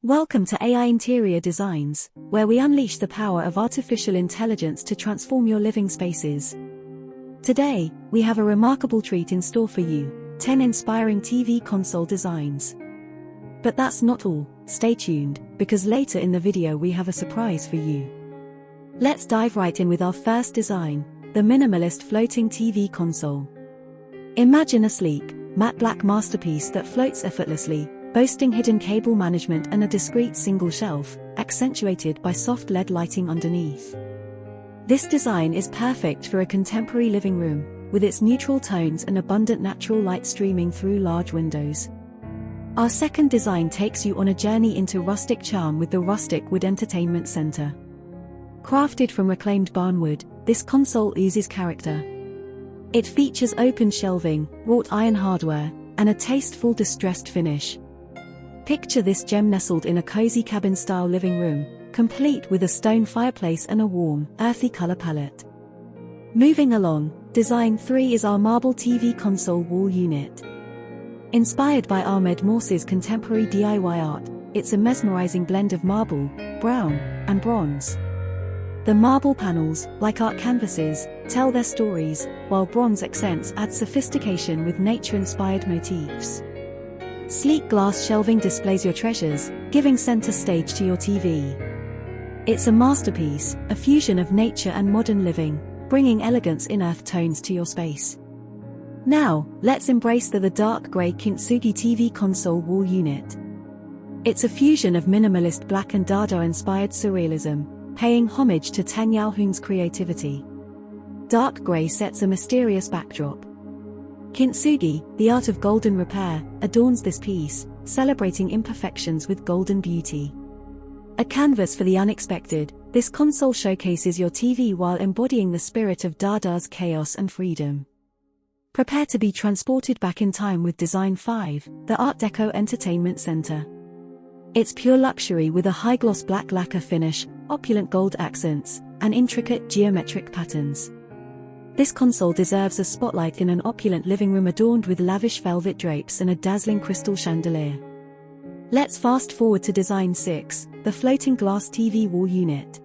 Welcome to AI Interior Designs, where we unleash the power of artificial intelligence to transform your living spaces. Today, we have a remarkable treat in store for you, 10 inspiring TV console designs. But that's not all, stay tuned, because later in the video we have a surprise for you. Let's dive right in with our first design, the Minimalist Floating TV Console. Imagine a sleek, matte black masterpiece that floats effortlessly, boasting hidden cable management and a discreet single shelf, accentuated by soft LED lighting underneath. This design is perfect for a contemporary living room, with its neutral tones and abundant natural light streaming through large windows. Our second design takes you on a journey into rustic charm with the Rustic Wood Entertainment Center. Crafted from reclaimed barnwood, this console oozes character. It features open shelving, wrought iron hardware, and a tasteful distressed finish. Picture this gem nestled in a cozy cabin-style living room, complete with a stone fireplace and a warm, earthy color palette. Moving along, Design 3 is our marble TV console wall unit. Inspired by Ahmed Morse's contemporary DIY art, it's a mesmerizing blend of marble, brown, and bronze. The marble panels, like art canvases, tell their stories, while bronze accents add sophistication with nature-inspired motifs. Sleek glass shelving displays your treasures, giving center stage to your TV. It's a masterpiece, a fusion of nature and modern living, bringing elegance in earth tones to your space. Now, let's embrace the dark grey Kintsugi TV console wall unit. It's a fusion of minimalist black and Dada-inspired surrealism, paying homage to Tan Yao Hung's creativity. Dark grey sets a mysterious backdrop. Kintsugi, the art of golden repair, adorns this piece, celebrating imperfections with golden beauty. A canvas for the unexpected, this console showcases your TV while embodying the spirit of Dada's chaos and freedom. Prepare to be transported back in time with Design 5, the Art Deco Entertainment Center. It's pure luxury with a high-gloss black lacquer finish, opulent gold accents, and intricate geometric patterns. This console deserves a spotlight in an opulent living room adorned with lavish velvet drapes and a dazzling crystal chandelier. Let's fast forward to Design 6, the floating glass TV wall unit.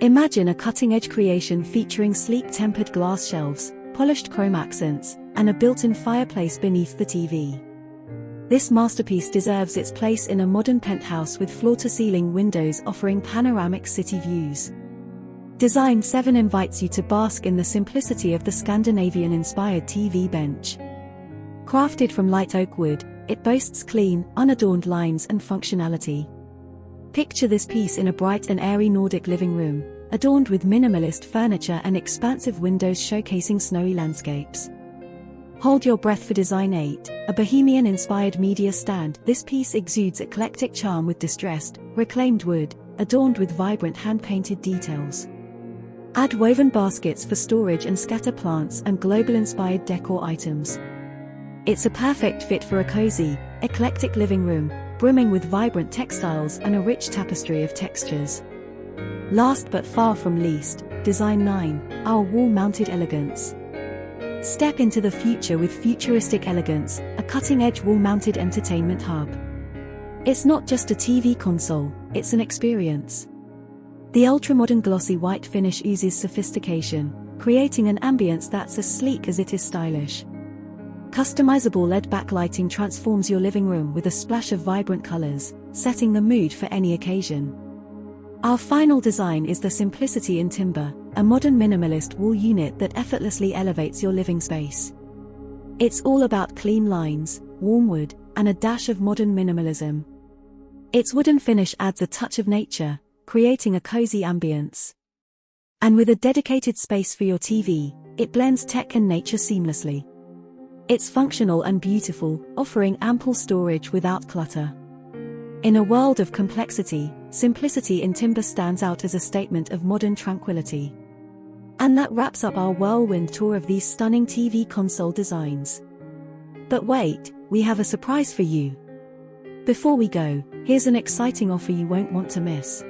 Imagine a cutting-edge creation featuring sleek tempered glass shelves, polished chrome accents, and a built-in fireplace beneath the TV. This masterpiece deserves its place in a modern penthouse with floor-to-ceiling windows offering panoramic city views. Design 7 invites you to bask in the simplicity of the Scandinavian-inspired TV bench. Crafted from light oak wood, it boasts clean, unadorned lines and functionality. Picture this piece in a bright and airy Nordic living room, adorned with minimalist furniture and expansive windows showcasing snowy landscapes. Hold your breath for Design 8, a bohemian-inspired media stand. This piece exudes eclectic charm with distressed, reclaimed wood, adorned with vibrant hand-painted details. Add woven baskets for storage and scatter plants and global-inspired decor items. It's a perfect fit for a cozy, eclectic living room, brimming with vibrant textiles and a rich tapestry of textures. Last but far from least, Design 9, our wall-mounted elegance. Step into the future with futuristic elegance, a cutting-edge wall-mounted entertainment hub. It's not just a TV console, it's an experience. The ultra-modern glossy white finish oozes sophistication, creating an ambience that's as sleek as it is stylish. Customizable LED backlighting transforms your living room with a splash of vibrant colors, setting the mood for any occasion. Our final design is the Simplicity in Timber, a modern minimalist wall unit that effortlessly elevates your living space. It's all about clean lines, warm wood, and a dash of modern minimalism. Its wooden finish adds a touch of nature, creating a cozy ambience. And with a dedicated space for your TV, it blends tech and nature seamlessly. It's functional and beautiful, offering ample storage without clutter. In a world of complexity, Simplicity in Timber stands out as a statement of modern tranquility. And that wraps up our whirlwind tour of these stunning TV console designs. But wait, we have a surprise for you. Before we go, here's an exciting offer you won't want to miss.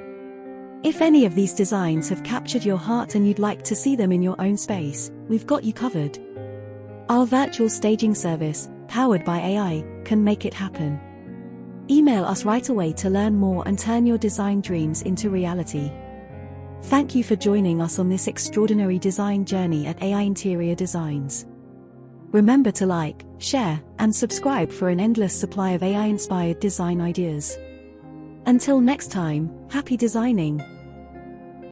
If any of these designs have captured your heart and you'd like to see them in your own space, we've got you covered. Our virtual staging service, powered by AI, can make it happen. Email us right away to learn more and turn your design dreams into reality. Thank you for joining us on this extraordinary design journey at AI Interior Designs. Remember to like, share, and subscribe for an endless supply of AI-inspired design ideas. Until next time, happy designing!